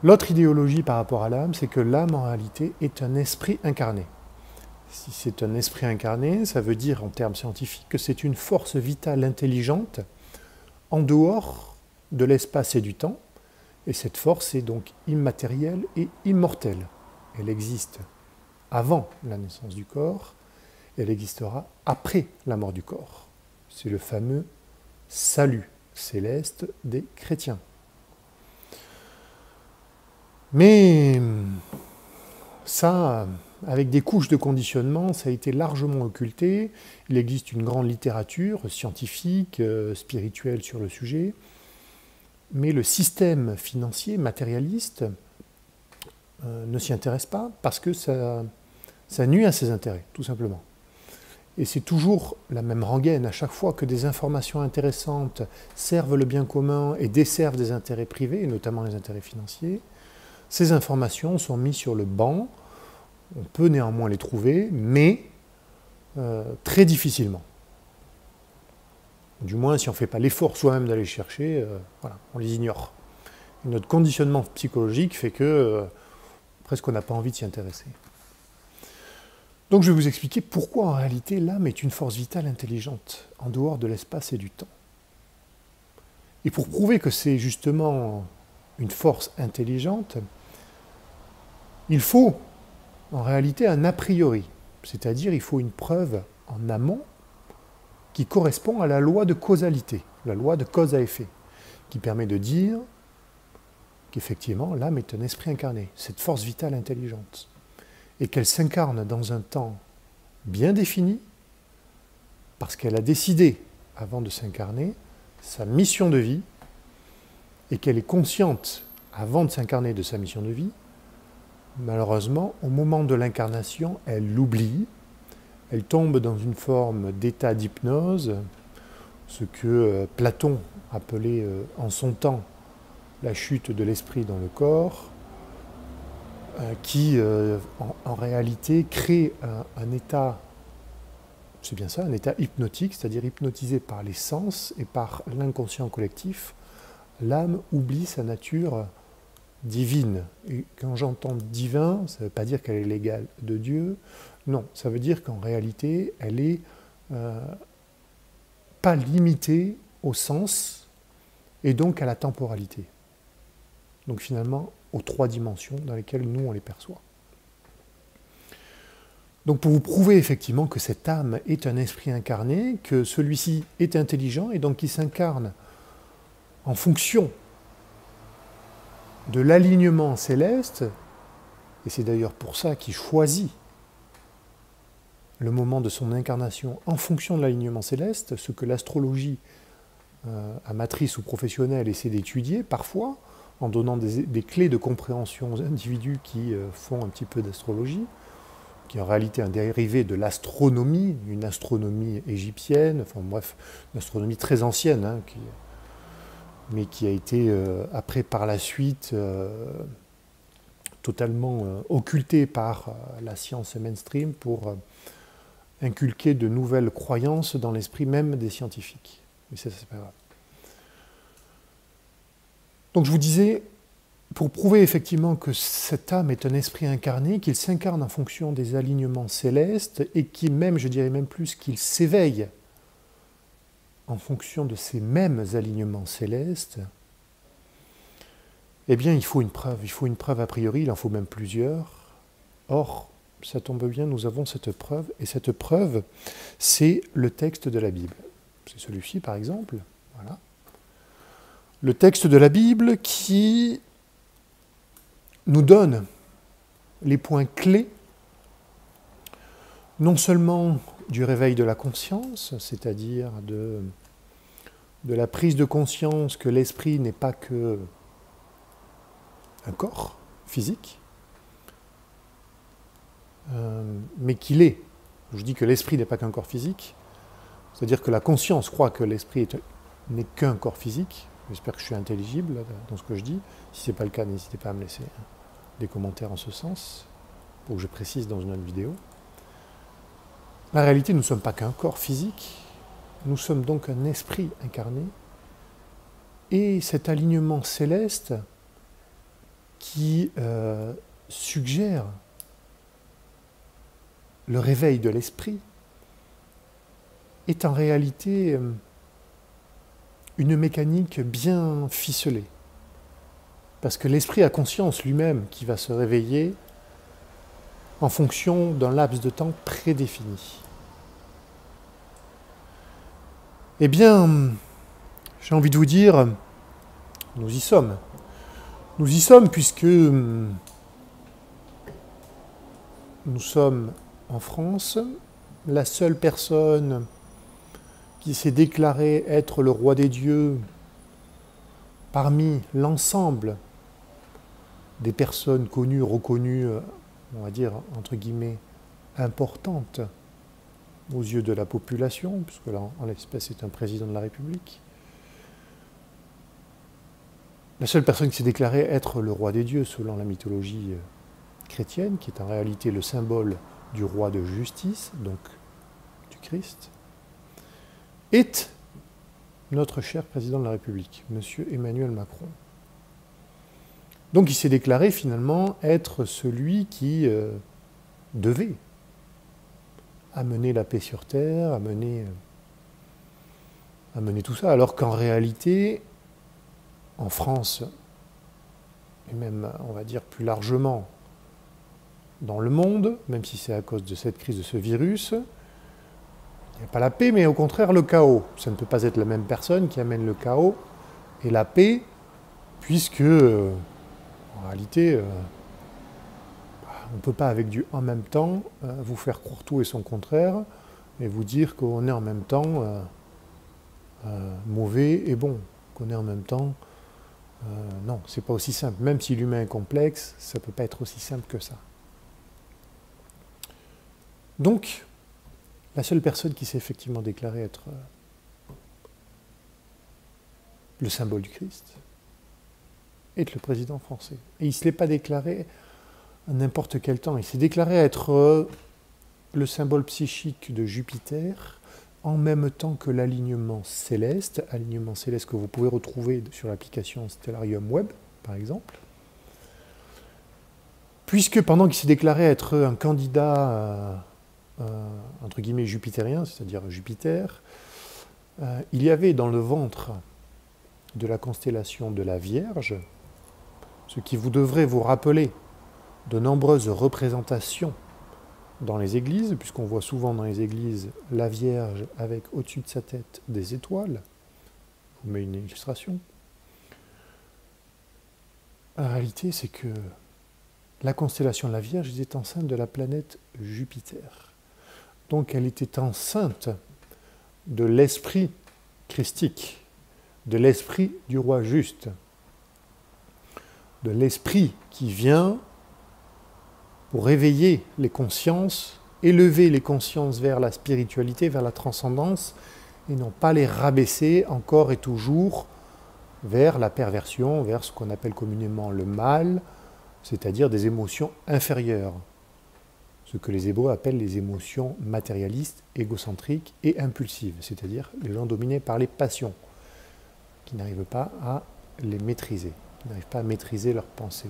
L'autre idéologie par rapport à l'âme, c'est que l'âme, en réalité, est un esprit incarné. Si c'est un esprit incarné, ça veut dire, en termes scientifiques, que c'est une force vitale intelligente en dehors de l'espace et du temps. Et cette force est donc immatérielle et immortelle. Elle existe avant la naissance du corps, et elle existera après la mort du corps. C'est le fameux salut céleste des chrétiens. Mais ça, avec des couches de conditionnement, ça a été largement occulté. Il existe une grande littérature scientifique, spirituelle sur le sujet, mais le système financier matérialiste ne s'y intéresse pas parce que ça nuit à ses intérêts, tout simplement. Et c'est toujours la même rengaine. À chaque fois que des informations intéressantes servent le bien commun et desservent des intérêts privés, et notamment les intérêts financiers, ces informations sont mises sur le banc. On peut néanmoins les trouver, mais très difficilement. Du moins, si on ne fait pas l'effort soi-même d'aller les chercher, voilà, on les ignore. Et notre conditionnement psychologique fait que presque on n'a pas envie de s'y intéresser. Donc je vais vous expliquer pourquoi en réalité l'âme est une force vitale intelligente, en dehors de l'espace et du temps. Et pour prouver que c'est justement une force intelligente, il faut en réalité un a priori, c'est-à-dire il faut une preuve en amont qui correspond à la loi de causalité, la loi de cause à effet, qui permet de dire qu'effectivement l'âme est un esprit incarné, cette force vitale intelligente, et qu'elle s'incarne dans un temps bien défini, parce qu'elle a décidé, avant de s'incarner, sa mission de vie, et qu'elle est consciente, avant de s'incarner, de sa mission de vie. Malheureusement, au moment de l'incarnation, elle l'oublie, elle tombe dans une forme d'état d'hypnose, ce que Platon appelait en son temps la chute de l'esprit dans le corps, qui en réalité crée un état, c'est bien ça, un état hypnotique, c'est-à-dire hypnotisé par les sens et par l'inconscient collectif. L'âme oublie sa nature divine. Et quand j'entends divin, ça ne veut pas dire qu'elle est l'égale de Dieu. Non, ça veut dire qu'en réalité, elle n'est pas limitée au sens et donc à la temporalité. Donc finalement, aux trois dimensions dans lesquelles nous, on les perçoit. Donc pour vous prouver effectivement que cette âme est un esprit incarné, que celui-ci est intelligent et donc qu'il s'incarne en fonction de l'alignement céleste, et c'est d'ailleurs pour ça qu'il choisit le moment de son incarnation en fonction de l'alignement céleste, ce que l'astrologie amatrice ou professionnelle essaie d'étudier parfois, en donnant des clés de compréhension aux individus qui font un petit peu d'astrologie, qui est en réalité un dérivé de l'astronomie, une astronomie égyptienne, enfin bref, une astronomie très ancienne, hein, mais qui a été après par la suite totalement occultée par la science mainstream pour inculquer de nouvelles croyances dans l'esprit même des scientifiques. Mais ça, c'est pas grave. Donc je vous disais, pour prouver effectivement que cette âme est un esprit incarné, qu'il s'incarne en fonction des alignements célestes et qui même, je dirais même plus, qu'il s'éveille en fonction de ces mêmes alignements célestes, eh bien il faut une preuve a priori, il en faut même plusieurs. Or, ça tombe bien, nous avons cette preuve, et cette preuve, c'est le texte de la Bible. C'est celui-ci par exemple, voilà. Le texte de la Bible qui nous donne les points clés, non seulement du réveil de la conscience, c'est-à-dire de la prise de conscience que l'esprit n'est pas que un corps physique, mais qu'il est. Je dis que l'esprit n'est pas qu'un corps physique, c'est-à-dire que la conscience croit que l'esprit n'est qu'un corps physique. J'espère que je suis intelligible dans ce que je dis. Si ce n'est pas le cas, n'hésitez pas à me laisser des commentaires en ce sens, pour que je précise dans une autre vidéo. La réalité, nous ne sommes pas qu'un corps physique, nous sommes donc un esprit incarné, et cet alignement céleste qui suggère le réveil de l'esprit, est en réalité une mécanique bien ficelée. Parce que l'esprit a conscience lui-même qui va se réveiller en fonction d'un laps de temps prédéfini. Eh bien, j'ai envie de vous dire, nous y sommes. Nous y sommes puisque nous sommes en France, la seule personne qui s'est déclarée être le roi des dieux parmi l'ensemble des personnes connues, reconnues, on va dire, entre guillemets, importantes aux yeux de la population, puisque là, en l'espèce, c'est un président de la République. La seule personne qui s'est déclarée être le roi des dieux, selon la mythologie chrétienne, qui est en réalité le symbole du roi de justice, donc du Christ, est notre cher président de la République, M. Emmanuel Macron. Donc il s'est déclaré finalement être celui qui devait amener la paix sur Terre, amener tout ça, alors qu'en réalité, en France, et même, on va dire, plus largement dans le monde, même si c'est à cause de cette crise, de ce virus, il n'y a pas la paix, mais au contraire le chaos. Ça ne peut pas être la même personne qui amène le chaos et la paix, puisque, en réalité, on ne peut pas, avec du « en même temps », vous faire croire tout et son contraire, et vous dire qu'on est en même temps mauvais et bon, qu'on est en même temps... non, c'est pas aussi simple. Même si l'humain est complexe, ça ne peut pas être aussi simple que ça. Donc, la seule personne qui s'est effectivement déclarée être le symbole du Christ est le président français. Et il ne se l'est pas déclaré à n'importe quel temps. Il s'est déclaré être le symbole psychique de Jupiter en même temps que l'alignement céleste que vous pouvez retrouver sur l'application Stellarium Web, par exemple. Puisque pendant qu'il s'est déclaré être un candidat entre guillemets jupitérien, c'est-à-dire Jupiter, il y avait dans le ventre de la constellation de la Vierge, ce qui vous devrait vous rappeler de nombreuses représentations dans les églises, puisqu'on voit souvent dans les églises la Vierge avec au-dessus de sa tête des étoiles. Je vous mets une illustration. La réalité, c'est que la constellation de la Vierge était enceinte de la planète Jupiter. Donc elle était enceinte de l'esprit christique, de l'esprit du roi juste, de l'esprit qui vient pour réveiller les consciences, élever les consciences vers la spiritualité, vers la transcendance, et non pas les rabaisser encore et toujours vers la perversion, vers ce qu'on appelle communément le mal, c'est-à-dire des émotions inférieures, ce que les Hébreux appellent les émotions matérialistes, égocentriques et impulsives, c'est-à-dire les gens dominés par les passions, qui n'arrivent pas à les maîtriser, qui n'arrivent pas à maîtriser leurs pensées.